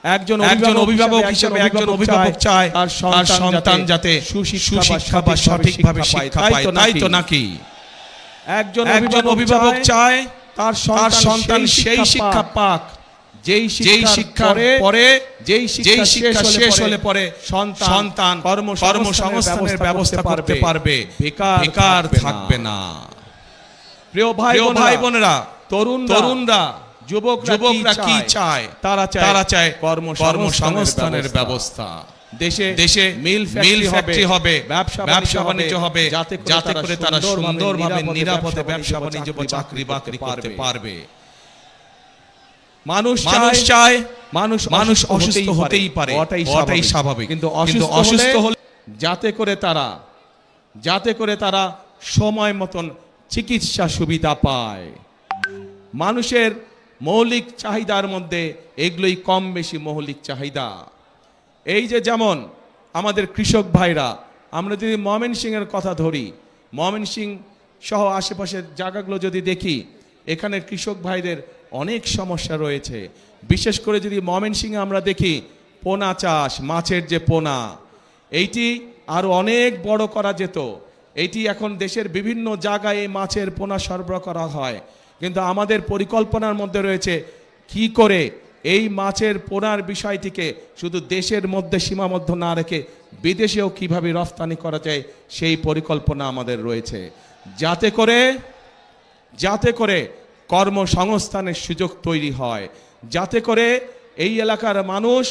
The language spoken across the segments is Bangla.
একজন অভিভাবক হিসেবে একজন অভিভাবক চায় তার সন্তান যাতে সুশিক্ষা বা সঠিকভাবে শিক্ষা পায়, তাই তো নাকি? একজন অভিভাবক চায় তার সন্তান সেই শিক্ষা পাক যেই শিক্ষার পরে যেই শিক্ষা শেষ হলে পরে সন্তান কর্মসংস্থানের ব্যবস্থা করতে পারবে, বেকার থাকবে না। প্রিয় ভাই বোনেরা, তরুণরা, যুবকরা কি চায়? তারা চায় কর্মসংস্থানের ব্যবস্থা। দেশে মিল ফ্যাক্টরি হবে, ব্যবসা বাণিজ্য হবে, যাতে করে তারা সুন্দরভাবে নিরাপদে ব্যবসা বাণিজ্য বা চাকরি বাকরি করতে পারবে। মানুষ অসুস্থ হতেই পারে, ওটাই স্বাভাবিক, কিন্তু অসুস্থ হলে যাতে করে তারা সময় মতন চিকিৎসা সুবিধা পায়। মানুষের মৌলিক চাহিদার মধ্যে এগুলোই কম বেশি মৌলিক চাহিদা। এই যে যেমন আমাদের কৃষক ভাইরা, আমরা যদি ময়মনসিংহের কথা ধরি, ময়মনসিংহ সহ আশেপাশের জায়গাগুলো যদি দেখি, এখানের কৃষক ভাইদের অনেক সমস্যা রয়েছে। বিশেষ করে যদি ময়মনসিংহে আমরা দেখি পোনা চাষ, মাছের যে পোনা, এইটি আরও অনেক বড় করা যেত। এইটি এখন দেশের বিভিন্ন জায়গায় এই মাছের পোনা সরবরাহ করা হয়, কিন্তু আমাদের পরিকল্পনার মধ্যে রয়েছে কি করে এই মাছের পোনার বিষয়টিকে শুধু দেশের মধ্যে সীমাবদ্ধ না রেখে বিদেশেও কিভাবে রফতানি করা যায়, সেই পরিকল্পনা আমাদের রয়েছে, যাতে করে কর্মসংস্থানের সুযোগ তৈরি হয়, যাতে করে এই এলাকার মানুষ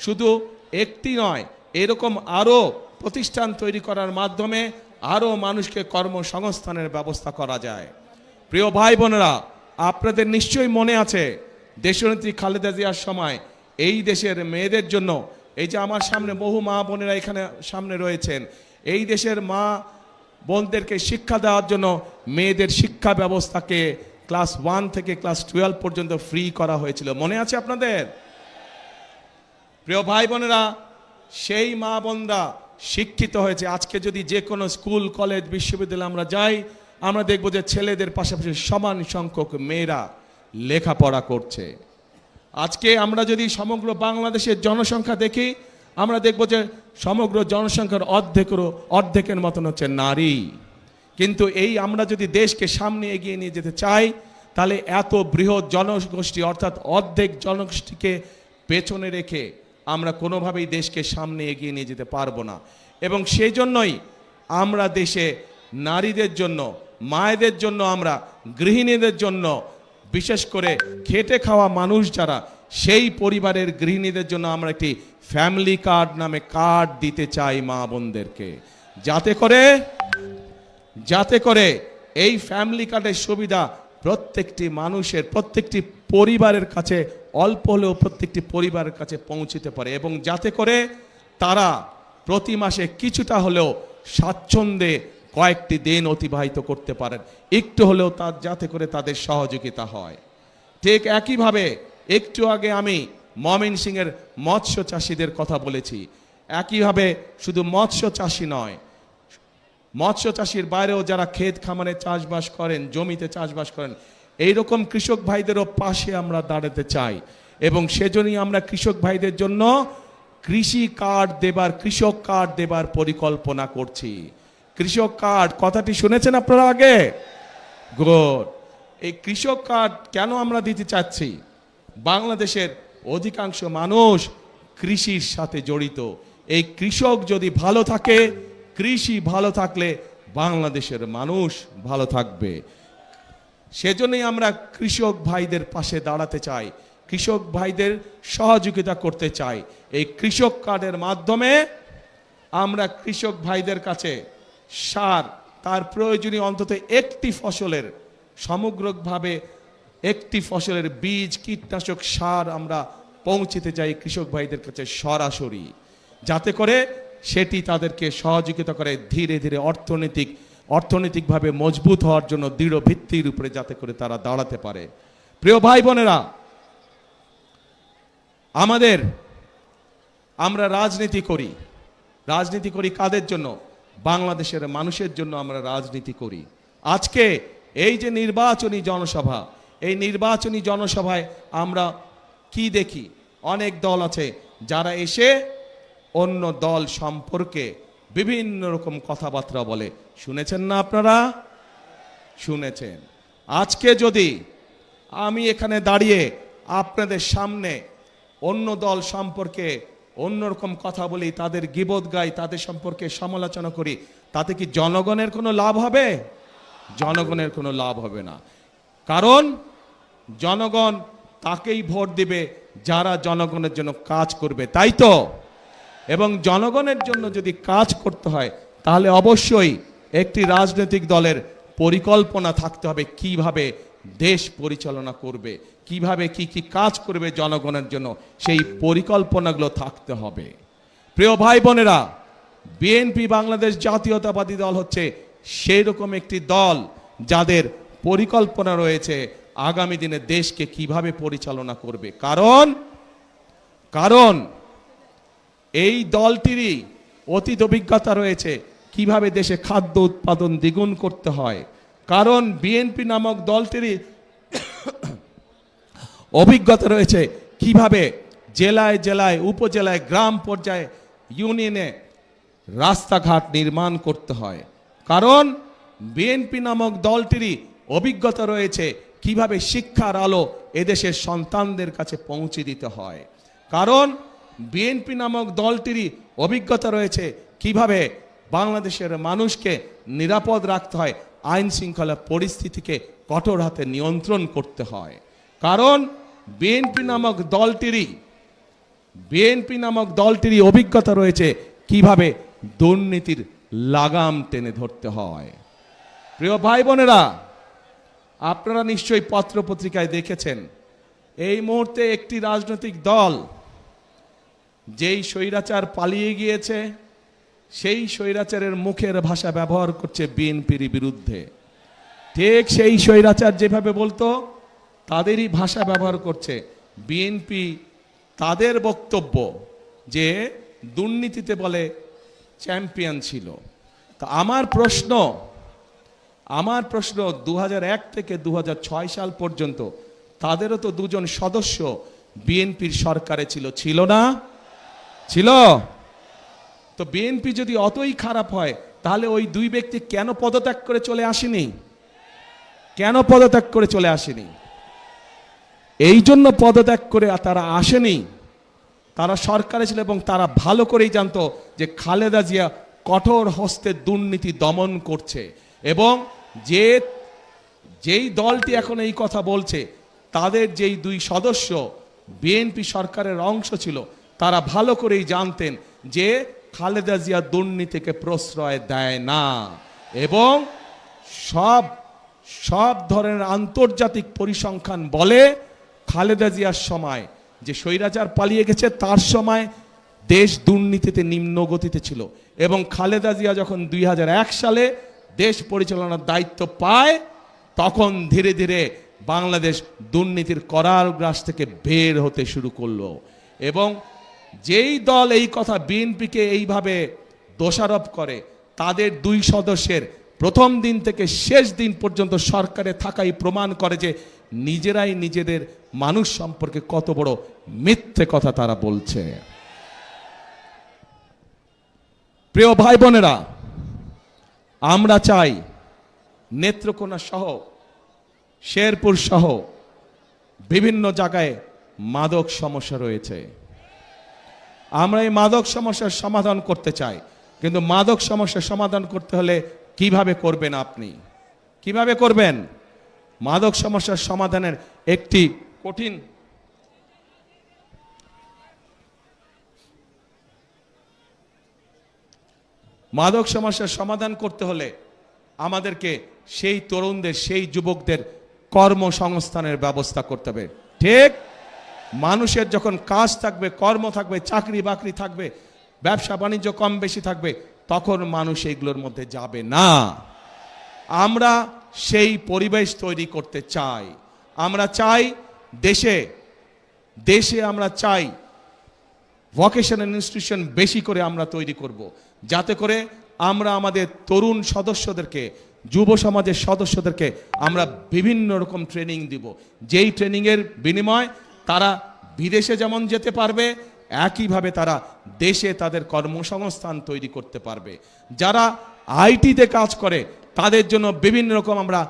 শুধু একটি নয়, এরকম আরও প্রতিষ্ঠান তৈরি করার মাধ্যমে আরও মানুষকে কর্মসংস্থানের ব্যবস্থা করা যায়। প্রিয় ভাই বোনেরা, আপনাদের নিশ্চয়ই মনে আছে দেশনেত্রী খালেদা জিয়ার সময় এই দেশের মেয়েদের জন্য, এই যে আমার সামনে বহু মা বোনেরা এখানে সামনে রয়েছেন, এই দেশের মা বোনদেরকে শিক্ষা দেওয়ার জন্য মেয়েদের শিক্ষা ব্যবস্থাকে ক্লাস 1 থেকে ক্লাস 12 পর্যন্ত ফ্রি করা হয়েছিল। মনে আছে আপনাদের? প্রিয় ভাই বোনেরা, সেই মা বোনরা শিক্ষিত হয়েছে। আজকে যদি যে কোনো স্কুল, কলেজ, বিশ্ববিদ্যালয়ে আমরা যাই, আমরা দেখব যে ছেলেদের পাশাপাশি সমান সংখ্যক মেয়েরা লেখাপড়া করছে। আজকে আমরা যদি সমগ্র বাংলাদেশের জনসংখ্যা দেখি, আমরা দেখব যে সমগ্র জনসংখ্যার অর্ধেকের মতন হচ্ছে নারী। কিন্তু এই আমরা যদি দেশকে সামনে এগিয়ে নিয়ে যেতে চাই, তাহলে এত বৃহৎ জনগোষ্ঠী অর্থাৎ অর্ধেক জনগোষ্ঠীকে পেছনে রেখে আমরা কোনোভাবেই দেশকে সামনে এগিয়ে নিয়ে যেতে পারবো না। এবং সেই জন্যই আমরা দেশে নারীদের জন্য, মায়েদের জন্য, আমরা গৃহিণীদের জন্য, বিশেষ করে খেটে খাওয়া মানুষ যারা, সেই পরিবারের গৃহিণীদের জন্য আমরা একটি ফ্যামিলি কার্ড নামে কার্ড দিতে চাই মা বোনদেরকে, যাতে করে এই ফ্যামিলি কার্ডের সুবিধা প্রত্যেকটি মানুষের, প্রত্যেকটি পরিবারের কাছে অল্প হলেও প্রত্যেকটি পরিবারের কাছে পৌঁছতে পারে, এবং যাতে করে তারা প্রতি মাসে কিছুটা হলেও স্বাচ্ছন্দ্যে কয়েকটি দিন অতিবাহিত করতে পারেন, একটু হলেও যাতে করে তাদের সহযোগিতা হয়। ঠিক একইভাবে একটু আগে আমি ময়মনসিংহের মৎস্য চাষিদের কথা বলেছি। একইভাবে শুধু মৎস্য চাষি নয়, মৎস্য চাষির বাইরেও যারা ক্ষেত খামারে চাষবাস করেন, জমিতে চাষবাস করেন, এইরকম কৃষক ভাইদেরও পাশে আমরা দাঁড়াতে চাই। এবং সেজন্যই আমরা কৃষক ভাইদের জন্য কৃষক কার্ড দেবার পরিকল্পনা করছি। কৃষক কার্ড কথাটি শুনেছেন আপনারা আগে? গুড। এই কৃষক কার্ড কেন আমরা দিতে চাচ্ছি? বাংলাদেশের অধিকাংশ মানুষ কৃষির সাথে জড়িত। এই কৃষক যদি ভালো থাকে, কৃষি ভালো থাকলে বাংলাদেশের মানুষ ভালো থাকবে। সেজন্যই আমরা কৃষক ভাইদের পাশে দাঁড়াতে চাই, কৃষক ভাইদের সহযোগিতা করতে চাই। এই কৃষক কার্ডের মাধ্যমে আমরা কৃষক ভাইদের কাছে সার, তার প্রয়োজনীয় অন্তত একটি ফসলের, সমগ্রভাবে একটি ফসলের বীজ, কীটনাশক, সার আমরা পৌঁছতে চাই কৃষক ভাইদের কাছে সরাসরি, যাতে করে সেটি তাদেরকে সহযোগিতা করে ধীরে ধীরে অর্থনৈতিকভাবে মজবুত হওয়ার জন্য দৃঢ় ভিত্তির উপরে, যাতে করে তারা দাঁড়াতে পারে। প্রিয় ভাই বোনেরা, আমরা রাজনীতি করি কাদের জন্য? বাংলাদেশের মানুষের জন্য আমরা রাজনীতি করি। আজকে এই যে নির্বাচনী জনসভা, এই নির্বাচনী জনসভায় আমরা কি দেখি? অনেক দল আছে যারা এসে অন্য দল সম্পর্কে বিভিন্ন রকম কথাবার্তা বলে। শুনেছেন না আপনারা? শুনেছেন। আজকে যদি আমি এখানে দাঁড়িয়ে আপনাদের সামনে অন্য দল সম্পর্কে অন্যরকম কথা বলি, তাদের গীবত গাই, তাদের সম্পর্কে সমালোচনা করি, তাতে কি জনগণের কোনো লাভ হবে? জনগণের কোনো লাভ হবে না। কারণ জনগণ তাকেই ভোট দিবে যারা জনগণের জন্য কাজ করবে, তাই তো? এবং জনগণের জন্য যদি কাজ করতে হয় তাহলে অবশ্যই একটি রাজনৈতিক দলের পরিকল্পনা থাকতে হবে কিভাবে দেশ পরিচালনা করবে, কিভাবে কি কি কাজ করবে জনগণের জন্য, সেই পরিকল্পনাগুলো থাকতে হবে। প্রিয় ভাই বোনেরা, বিএনপি বাংলাদেশ জাতীয়তাবাদী দল হচ্ছে সেই রকম একটি দল যাদের পরিকল্পনা রয়েছে আগামী দিনে দেশকে কিভাবে পরিচালনা করবে। কারণ এই দলটিরই অতীত অভিজ্ঞতা রয়েছে কিভাবে দেশে খাদ্য উৎপাদন দ্বিগুণ করতে হয়। কারণ বিএনপি নামক দলটিরই অভিজ্ঞতা রয়েছে কিভাবে জেলায় জেলায়, উপজেলায়, গ্রাম পর্যায়ে, ইউনিয়নে রাস্তাঘাট নির্মাণ করতে হয়। কারণ বিএনপি নামক দলটিরই অভিজ্ঞতা রয়েছে কিভাবে শিক্ষার আলো এদেশের সন্তানদের কাছে পৌঁছে দিতে হয়। কারণ বিএনপি নামক দলটিরই অভিজ্ঞতা রয়েছে কিভাবে বাংলাদেশের মানুষকে নিরাপদ রাখতে হয়, আইন শৃঙ্খলা পরিস্থিতিকে কঠোর হাতে নিয়ন্ত্রণ করতে হয়। কারণ বিএনপি নামক দলটিরই অভিজ্ঞতা রয়েছে কিভাবে দুর্নীতির লাগাম টেনে ধরতে হয়। প্রিয় ভাই বোনেরা, আপনারা নিশ্চয়ই পত্র পত্রিকায় দেখেছেন এই মুহূর্তে একটি রাজনৈতিক দল যেই স্বৈরাচার পালিয়ে গিয়েছে সেই স্বৈরাচারের মুখের ভাষা ব্যবহার করছে বিএনপির বিরুদ্ধে। ঠিক সেই স্বৈরাচার যেভাবে বলতো তাদেরই ভাষা ব্যবহার করছে বিএনপি। তাদের বক্তব্য যে দুর্নীতিতে বলে চ্যাম্পিয়ন ছিল। তা আমার প্রশ্ন 2001 থেকে 2006 সাল পর্যন্ত তাদেরও তো দুজন সদস্য বিএনপির সরকারে ছিল না? ছিল। তো বিএনপি যদি অতই খারাপ হয় তাহলে ওই দুই ব্যক্তি কেন পদত্যাগ করে চলে আসেনি? এই জন্য পদত্যাগ করে তারা আসেনি। তারা সরকারে ছিল এবং তারা ভালো করেই জানতো যে খালেদা জিয়া কঠোর হস্তে দুর্নীতি দমন করছে। এবং যেই দলটি এখন এই কথা বলছে তাদের যেই দুই সদস্য বিএনপি সরকারের অংশ ছিল তারা ভালো করেই জানতেন যে খালেদা জিয়া দুর্নীতিকে প্রশ্রয় দেয় না। এবং সব ধরনের আন্তর্জাতিক পরিসংখ্যান বলে খালেদা জিয়ার সময় যে স্বৈরাচার পালিয়ে গেছে তার সময় দেশ দুর্নীতিতে নিম্ন গতিতে ছিল। এবং খালেদা জিয়া যখন 2001 সালে দেশ পরিচালনার দায়িত্ব পায় তখন ধীরে ধীরে বাংলাদেশ দুর্নীতির করাল গ্রাস থেকে বের হতে শুরু করলো। এবং যেই দল এই কথা বিএনপিকে এইভাবে দোষারোপ করে তাদের দুই সদস্যের প্রথম দিন থেকে শেষ দিন পর্যন্ত সরকারে থাকাই প্রমাণ করে যে নিজেরাই নিজেদের মানুষ সম্পর্কে কত বড় মিথ্যে কথা তারা বলছে। প্রিয় ভাই বোনেরা, আমরা চাই নেত্রকোনা সহ শেরপুর সহ বিভিন্ন জায়গায় মাদক সমস্যা রয়েছে। আমরা এই মাদক সমস্যার সমাধান করতে চাই, কিন্তু মাদক সমস্যার সমাধান করতে হলে কিভাবে করবেন? আপনি কিভাবে করবেন? মাদক সমস্যার সমাধানের একটি কঠিন মাদক সমস্যার সমাধান করতে হলে আমাদেরকে সেই তরুণদের, সেই যুবকদের কর্মসংস্থানের ব্যবস্থা করতে হবে। ঠিক মানুষের যখন কাজ থাকবে, কর্ম থাকবে, চাকরি বাকরি থাকবে, ব্যবসা বাণিজ্য কম বেশি থাকবে, তখন মানুষ এইগুলোর মধ্যে যাবে না। আমরা সেই পরিবেশ তৈরি করতে চাই। আমরা চাই দেশে আমরা চাই ভোকেশনাল ইনস্টিটিউশন বেশি করে আমরা তৈরি করব, যাতে করে আমরা আমাদের তরুণ সদস্যদেরকে, যুব সমাজের সদস্যদেরকে আমরা বিভিন্ন রকম ট্রেনিং দিব, যেই ট্রেনিংয়ের বিনিময় তারা বিদেশে যেমন যেতে পারবে, একইভাবে তারা দেশে তাদের কর্মসংস্থান তৈরি করতে পারবে। যারা আইটিতে কাজ করে তাদের জন্য বিভিন্ন রকম আমরা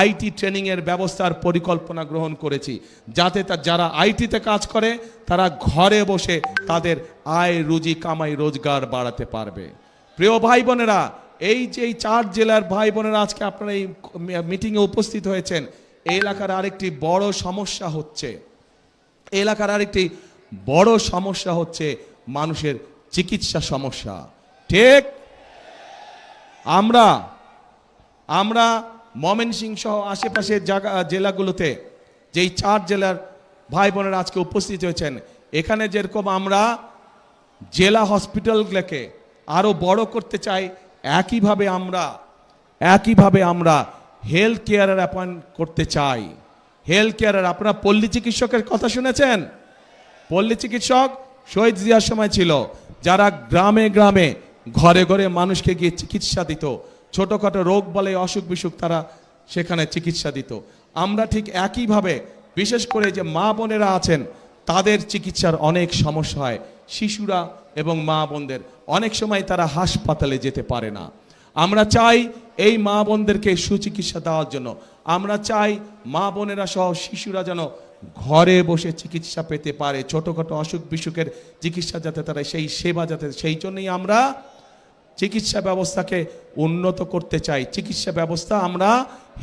আইটি ট্রেনিংয়ের ব্যবস্থার পরিকল্পনা গ্রহণ করেছি, যাতে যারা আইটিতে কাজ করে তারা ঘরে বসে তাদের আয় রুজি কামাই রোজগার বাড়াতে পারবে। প্রিয় ভাই বোনেরা, এই যে এই 4 জেলার ভাই বোনেরা আজকে আপনারা এই মিটিংয়ে উপস্থিত হয়েছেন, এই এলাকার আরেকটি বড় সমস্যা হচ্ছে, এলাকার আরেকটি বড় সমস্যা হচ্ছে মানুষের চিকিৎসা সমস্যা। ঠিক, আমরা ময়মনসিংহ সহ আশেপাশের জেলাগুলোতে যেই 4 জেলার ভাই বোনেরা আজকে উপস্থিত হয়েছেন, এখানে যেরকম আমরা জেলা হসপিটালগুলোকে আরো বড় করতে চাই, একইভাবে আমরা হেলথ কেয়ারের অ্যাপয়েন্ট করতে চাই। হেলথ কেয়ারের, আপনারা পল্লী চিকিৎসকের কথা শুনেছেন? পল্লী চিকিৎসক শহীদ জিয়ার সময় ছিল, যারা গ্রামে গ্রামে ঘরে ঘরে মানুষকে গিয়ে চিকিৎসা দিত, ছোটখাটো রোগ বলে অসুখ বিসুখ তারা সেখানে চিকিৎসা দিত। আমরা ঠিক একইভাবে বিশেষ করে যে মা বোনেরা আছেন তাদের চিকিৎসার অনেক সমস্যা হয়, শিশুরা এবং মা বোনদের অনেক সময় তারা হাসপাতালে যেতে পারে না। আমরা চাই এই মা বোনদেরকে সুচিকিৎসা দেওয়ার জন্য, আমরা চাই মা বোনেরা সহ শিশুরা যেন ঘরে বসে চিকিৎসা পেতে পারে, ছোটখাটো অসুখ বিসুখের চিকিৎসা যাতে তারা সেই সেবা যাতে, সেই জন্যই আমরা চিকিৎসা ব্যবস্থাকে উন্নত করতে চাই। চিকিৎসা ব্যবস্থা আমরা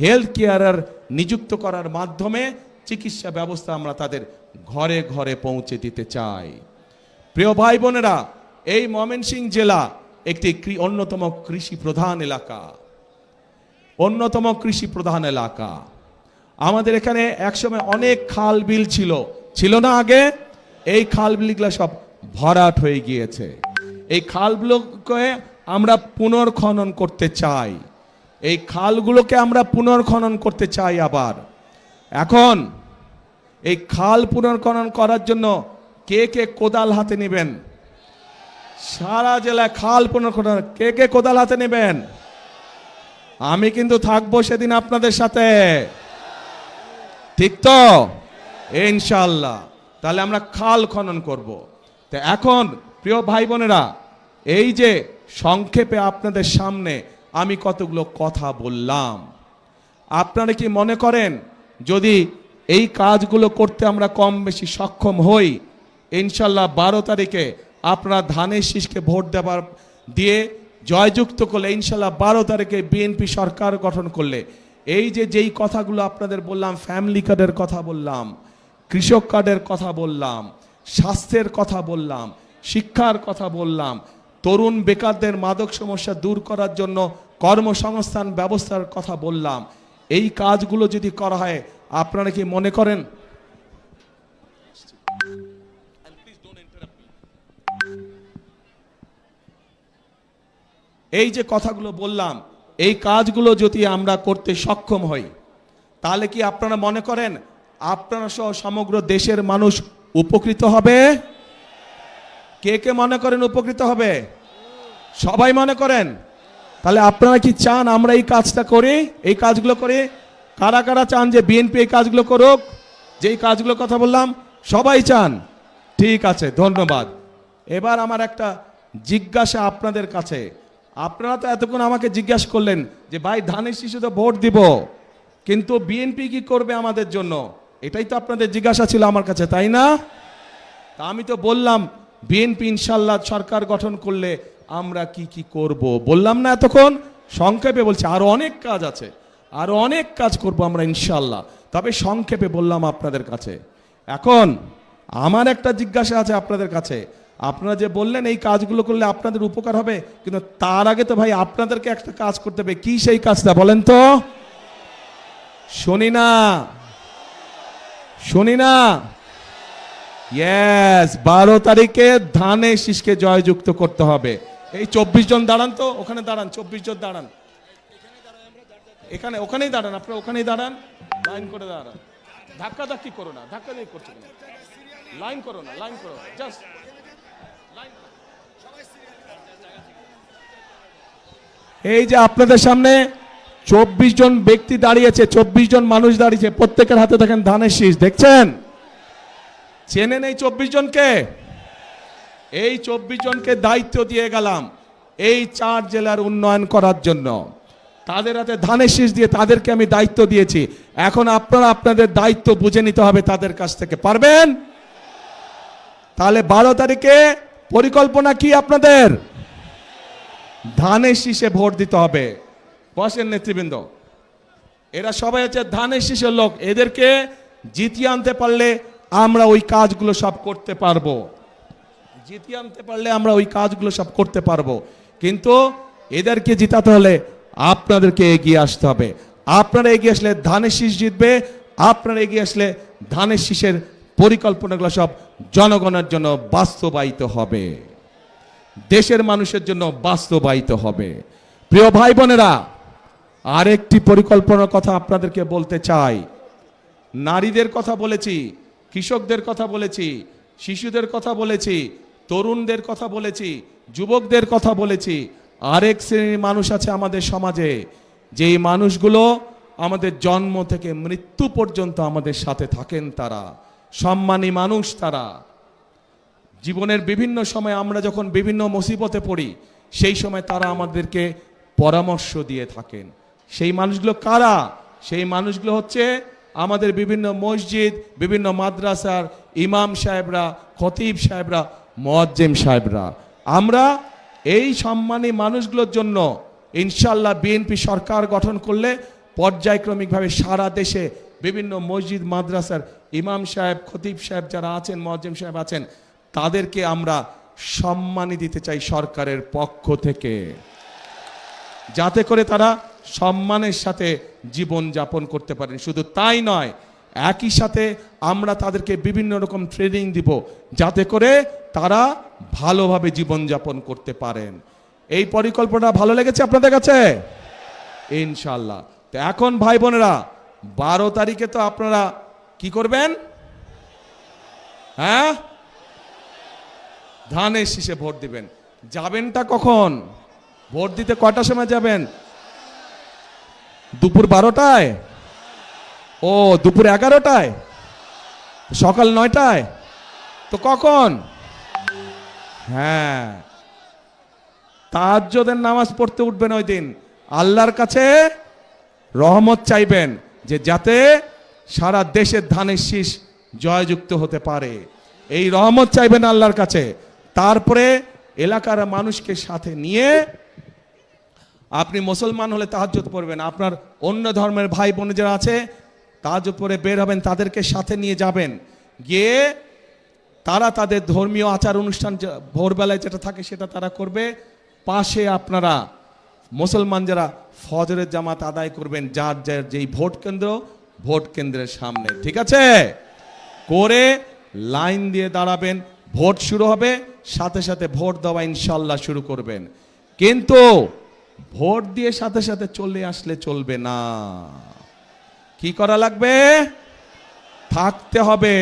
হেলথ কেয়ারার নিযুক্ত করার মাধ্যমে চিকিৎসা ব্যবস্থা আমরা তাদের ঘরে ঘরে পৌঁছে দিতে চাই। প্রিয় ভাই বোনেরা, এই ময়মনসিংহ জেলা একটি অন্যতম কৃষি প্রধান এলাকা। আমাদের এখানে একসময় অনেক খাল বিল ছিল না আগে? এই খাল বিলগুলো সব ভরাট হয়ে গিয়েছে। এই খালগুলোকে আমরা পুনর্খনন করতে চাই, এই খালগুলোকে আমরা পুনর্খনন করতে চাই। আবার এখন এই খাল পুনর্খনন করার জন্য কে কে কোদাল হাতে নেবেন? সারা জেলায় খাল পুনর্খনন কে কে কোদাল হাতে নেবেন? আমি কিন্তু থাকবো সেদিন আপনাদের সাথে, ঠিক তো? ইনশাআল্লাহ। তাহলে আমরা খাল খনন করব। তো এখন প্রিয় ভাই বোনেরা, এই যে সংক্ষেপে আপনাদের সামনে আমি কতগুলো কথা বললাম, আপনারা কি মনে করেন যদি এই কাজগুলো করতে আমরা কম বেশি সক্ষম হই, ইনশাল্লাহ 12 তারিখে আপনারা ধানের শীষকে ভোট দিয়ে জয়যুক্ত করলে, ইনশাল্লাহ 12 তারিখে বিএনপি সরকার গঠন করলে, এই যে যেই কথাগুলো আপনাদের বললাম, ফ্যামিলি কার্ডের কথা বললাম, কৃষক কার্ডের কথা বললাম, স্বাস্থ্যের কথা বললাম, শিক্ষার কথা বললাম, তরুণ বেকারদের মাদক সমস্যা দূর করার জন্য কর্মসংস্থান ব্যবস্থার কথা বললাম, এই কাজগুলো যদি করা হয়, আপনারা কি মনে করেন এই যে কথাগুলো বললাম, এই কাজগুলো যদি আমরা করতে সক্ষম হই, তাহলে কি আপনারা মনে করেন আপনারা সহ সমগ্র দেশের মানুষ উপকৃত হবে? কে কে মনে করেন উপকৃত হবে? সবাই মনে করেন? তাহলে আপনারা কি চান আমরা এই কাজটা করি, এই কাজগুলো করি? কারা কারা চান যে বিএনপি এই কাজগুলো করুক? যেই কাজগুলো কথা বললাম সবাই চান? ঠিক আছে, ধন্যবাদ। এবার আমার একটা জিজ্ঞাসা আপনাদের কাছে। আপনারা তো এতক্ষণ আমাকে জিজ্ঞাসা করলেন যে ভাই ধানের শীষে তো ভোট দিব, কিন্তু বিএনপি কি করবে আমাদের জন্য, এটাই তো আপনাদের জিজ্ঞাসা ছিল আমার কাছে, তাই না? তা আমি তো বললাম বিএনপি ইনশাল্লাহ সরকার গঠন করলে আমরা কি কি করব বললাম না এতক্ষণ? সংক্ষেপে বলছি, আরো অনেক কাজ আছে, আরো অনেক কাজ করব আমরা ইনশাল্লাহ, তবে সংক্ষেপে বললাম আপনাদের কাছে। এখন আমার একটা জিজ্ঞাসা আছে আপনাদের কাছে। আপনারা যে বললেন এই কাজগুলো করলে আপনাদের উপকার হবে, কিন্তু তার আগে তো ভাই আপনাদেরকে একটা কাজ করতে হবে। কি সেই কাজটা বলেন তো? শুনি না। ইয়েস, 12 তারিখে ধানের শীষকে জয়যুক্ত করতে হবে। এই 24 জন দাঁড়ান তো, ওখানে দাঁড়ান, 24 জন দাঁড়ান, ওখানেই দাঁড়ান, আপনারা ওখানেই দাঁড়ান, লাইন করে দাঁড়ান, ধাক্কা ধাক্কি করো না, ধাক্কা ধাক্কি করছো না, লাইন করো না, লাইন করো, জাস্ট এই যে আপনাদের সামনে 24 জন ব্যক্তি দাঁড়িয়েছে, 24 জন মানুষ দাঁড়িয়েছে, প্রত্যেকের হাতে দেখেন ধানের শীষ, দেখছেন? চেনেন এই 24 জনকে? এই 24 জনকে দায়িত্ব দিয়ে গেলাম এই 4 জেলার উন্নয়ন করার জন্য। তাদের হাতে ধানের শীষ দিয়ে তাদেরকে আমি দায়িত্ব দিয়েছি। এখন আপনারা আপনাদের দায়িত্ব বুঝে নিতে হবে তাদের কাছ থেকে। পারবেন? তাহলে 12 তারিখে পরিকল্পনা কি আপনাদের? ধানের শীষে ভোট দিতে হবে। বসেন নেতৃবৃন্দ, এরা সবাই হচ্ছে ধানের শীষের লোক। এদেরকে জিতিয়ে আনতে পারলে আমরা ওই কাজগুলো সব করতে পারবো। জিতিয়ে আনতে পারলে আমরা ওই কাজগুলো সব করতে পারবো। কিন্তু এদেরকে জিতাতে হলে আপনাদেরকে এগিয়ে আসতে হবে। আপনারা এগিয়ে আসলে ধানের শীষ জিতবে। আপনারা এগিয়ে আসলে ধানের শীষের পরিকল্পনাগুলো সব জনগণের জন্য বাস্তবায়িত হবে, দেশের মানুষের জন্য বাস্তবায়িত হবে। প্রিয় ভাই বোনেরা, আরেকটি পরিকল্পনার কথা আপনাদেরকে বলতে চাই। নারীদের কথা বলেছি, কৃষকদের কথা বলেছি, শিশুদের কথা বলেছি, তরুণদের কথা বলেছি, যুবকদের কথা বলেছি। আরেক শ্রেণীর মানুষ আছে আমাদের সমাজে, যেই মানুষগুলো আমাদের জন্ম থেকে মৃত্যু পর্যন্ত আমাদের সাথে থাকেন। তারা সম্মানী মানুষ। তারা জীবনের বিভিন্ন সময় আমরা যখন বিভিন্ন মুসিবতে পড়ি সেই সময় তারা আমাদেরকে পরামর্শ দিয়ে থাকেন। সেই মানুষগুলো কারা? সেই মানুষগুলো হচ্ছে আমাদের বিভিন্ন মসজিদ, বিভিন্ন মাদ্রাসার ইমাম সাহেবরা, খতিব সাহেবরা, মুয়াজ্জিম সাহেবরা। আমরা এই সম্মানী মানুষগুলোর জন্য ইনশাআল্লাহ বিএনপি সরকার গঠন করলে পর্যায়ক্রমিকভাবে সারা দেশে বিভিন্ন মসজিদ মাদ্রাসার ইমাম সাহেব, খতিব সাহেব যারা আছেন, মুয়াজ্জিম সাহেব আছেন, তাদেরকে আমরা সম্মানী দিতে চাই সরকারের পক্ষ থেকে, যাতে করে তারা সম্মানের সাথে জীবন যাপন করতে পারেন। শুধু তাই নয়, একই সাথে আমরা তাদেরকে বিভিন্ন রকম ট্রেনিং দিব যাতে করে তারা ভালোভাবে জীবন যাপন করতে পারেন। এই পরিকল্পনা ভালো লেগেছে আপনাদের কাছে? ইনশাআল্লাহ। তো এখন ভাই বোনেরা, 12 তারিখে তো আপনারা কি করবেন? হ্যাঁ, ধানের শীষে ভোট দিবেন। যাবেনটা কখন? ভোট দিতে কয়টার সময় যাবেন? দুপুর 12টায়? ও, দুপুর 11টায়? সকাল 9টায়? তো কখন? হ্যাঁ, তাহাজ্জুদের নামাজ পড়তে উঠবেন ওই দিন। আল্লাহর কাছে রহমত চাইবেন যে যাতে সারা দেশের ধানের শীষ জয়যুক্ত হতে পারে। এই রহমত চাইবেন আল্লাহর কাছে। তারপরে এলাকার মানুষকে সাথে নিয়ে আপনি মুসলমান হলে তাহাজ্জুদ পড়বেন, আপনার অন্য ধর্মের ভাই বোন যারা আছে তাহাজ্জুদ পড়ে বের হবেন, তাদেরকে সাথে নিয়ে যাবেন। গিয়ে তারা তাদের ধর্মীয় আচার অনুষ্ঠান ভোরবেলায় যেটা থাকে সেটা তারা করবে। পাশে আপনারা মুসলমান যারা ফজরের জামাত আদায় করবেন যার যার যেই ভোট কেন্দ্র, ভোট কেন্দ্রের সামনে, ঠিক আছে? করে লাইন দিয়ে দাঁড়াবেন। ভোট শুরু হবে, সাথে সাথে ভোট দেওয়া ইনশাল্লাহ শুরু করবেন। কিন্তু ভোট দিয়ে সাথে সাথে চলে আসলে চলবে না। কি করা লাগবে? থাকতে হবে,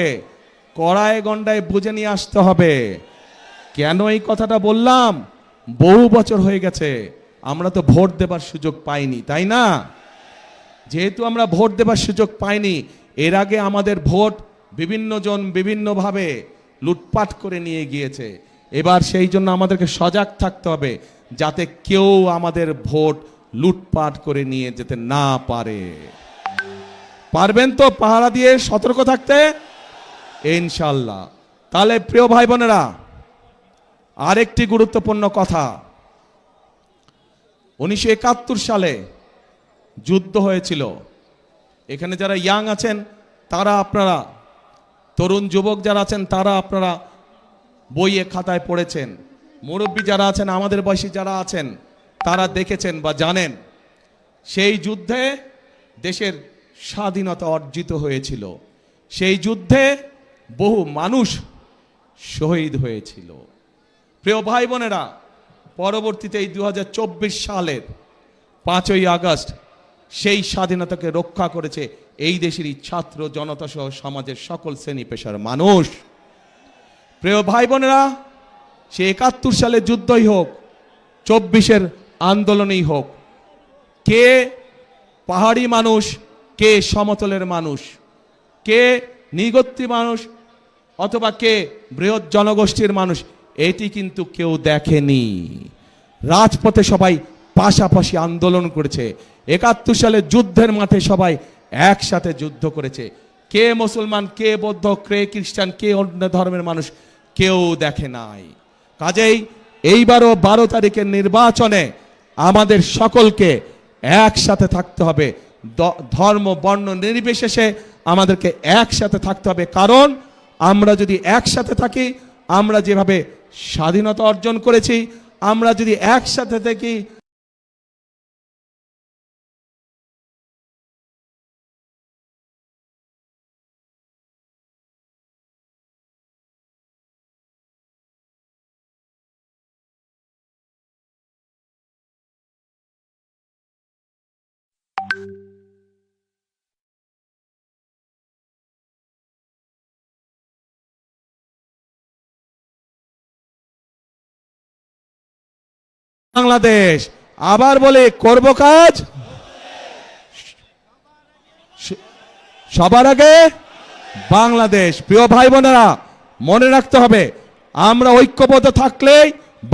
কড়ায় গন্ডায় বুঝে নিয়ে আসতে হবে। কেন এই কথাটা বললাম? বহু বছর হয়ে গেছে আমরা তো ভোট দেবার সুযোগ পাইনি, তাই না? যেহেতু আমরা ভোট দেবার সুযোগ পাইনি, এর আগে আমাদের ভোট বিভিন্ন জন বিভিন্নভাবে লুটপাট করে নিয়ে গিয়েছে। এবার সেই জন্য আমাদেরকে সজাগ থাকতে হবে যাতে কেউ আমাদের ভোট লুটপাট করে নিয়ে যেতে না পারে। পারবেন তো পাহারা দিয়ে সতর্ক থাকতে? ইনশাআল্লাহ। তাহলে প্রিয় ভাই বোনেরা, আরেকটি গুরুত্বপূর্ণ কথা, 1971 সালে যুদ্ধ হয়েছিল। এখানে যারা ইয়াং আছেন তারা, আপনারা তরুণ যুবক যারা আছেন তারা আপনারা বইয়ে খাতায় পড়েছেন। মুরব্বী যারা আছেন, আমাদের বয়সী যারা আছেন তারা দেখেছেন বা জানেন। সেই যুদ্ধে দেশের স্বাধীনতা অর্জিত হয়েছিল। সেই যুদ্ধে বহু মানুষ শহীদ হয়েছিল। প্রিয় ভাই বোনেরা, পরবর্তীতে এই 2024 সালের 5ই আগস্ট সেই স্বাধীনতাকে রক্ষা করেছে এই দেশেরই ছাত্র জনতা সহ সমাজের সকল শ্রেণী পেশার মানুষ। প্রিয় ভাই বোনেরা, সে 71 সালের যুদ্ধই হোক, 24-এর আন্দোলনই হোক, কে পাহাড়ি মানুষ, কে সমতলের মানুষ, কে নৃগোত্রী মানুষ, অথবা কে বৃহৎ জনগোষ্ঠীর মানুষ, এটি কিন্তু কেউ দেখেনি। রাজপথে সবাই পাশাপাশি আন্দোলন করেছে। ৭১ সালে যুদ্ধের মাঠে সবাই একসাথে যুদ্ধ করেছে। কে মুসলমান, কে বৌদ্ধ, কে খ্রিস্টান, কে অন্য ধর্মের মানুষ, কেউ দেখে নাই। কাজেই এইবারও 12 তারিখের নির্বাচনে আমাদের সকলকে একসাথে থাকতে হবে। ধর্ম বর্ণ নির্বিশেষে আমাদেরকে একসাথে থাকতে হবে। কারণ আমরা যদি একসাথে থাকি, আমরা যেভাবে স্বাধীনতা অর্জন করেছি, আমরা যদি একসাথে থাকি, বাংলাদেশ। আবার বলে করব কাজ সবার আগে বাংলাদেশ। প্রিয় ভাই বোনেরা, মনে রাখতে হবে, আমরা ঐক্যবদ্ধ থাকলেই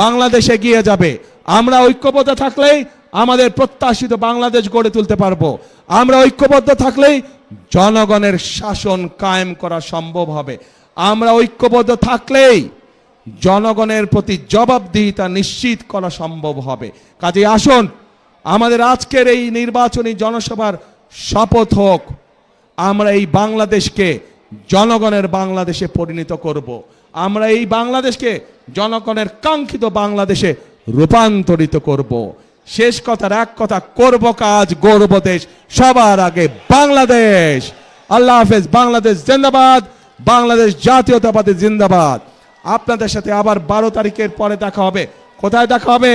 বাংলাদেশ এগিয়ে যাবে। আমরা ঐক্যবদ্ধ থাকলেই আমাদের প্রত্যাশিত বাংলাদেশ গড়ে তুলতে পারবো। আমরা ঐক্যবদ্ধ থাকলেই জনগণের শাসন কায়েম করা সম্ভব হবে। আমরা ঐক্যবদ্ধ থাকলেই জনগণের প্রতি জবাবদিহিতা নিশ্চিত করা সম্ভব হবে। কাজে আসুন, আমাদের আজকের এই নির্বাচনী জনসভার শপথ হোক, আমরা এই বাংলাদেশকে জনগণের বাংলাদেশে পরিণত করব। আমরা এই বাংলাদেশকে জনগণের কাঙ্ক্ষিত বাংলাদেশে রূপান্তরিত করব। শেষ কথার এক কথা, করব কাজ, গর্ব দেশ, সবার আগে বাংলাদেশ। আল্লাহ হাফেজ। বাংলাদেশ জিন্দাবাদ, বাংলাদেশ জাতীয়তাবাদী জিন্দাবাদ। আপনাদের সাথে আবার 12 তারিখের পরে দেখা হবে। কোথায় দেখা হবে?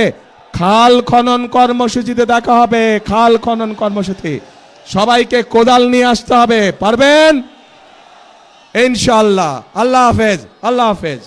খাল খনন কর্মসূচিতে দেখা হবে। খাল খনন কর্মসূচি, সবাইকে কোদাল নিয়ে আসতে হবে। পারবেন ইনশাআল্লাহ। আল্লাহ হাফেজ, আল্লাহ হাফেজ।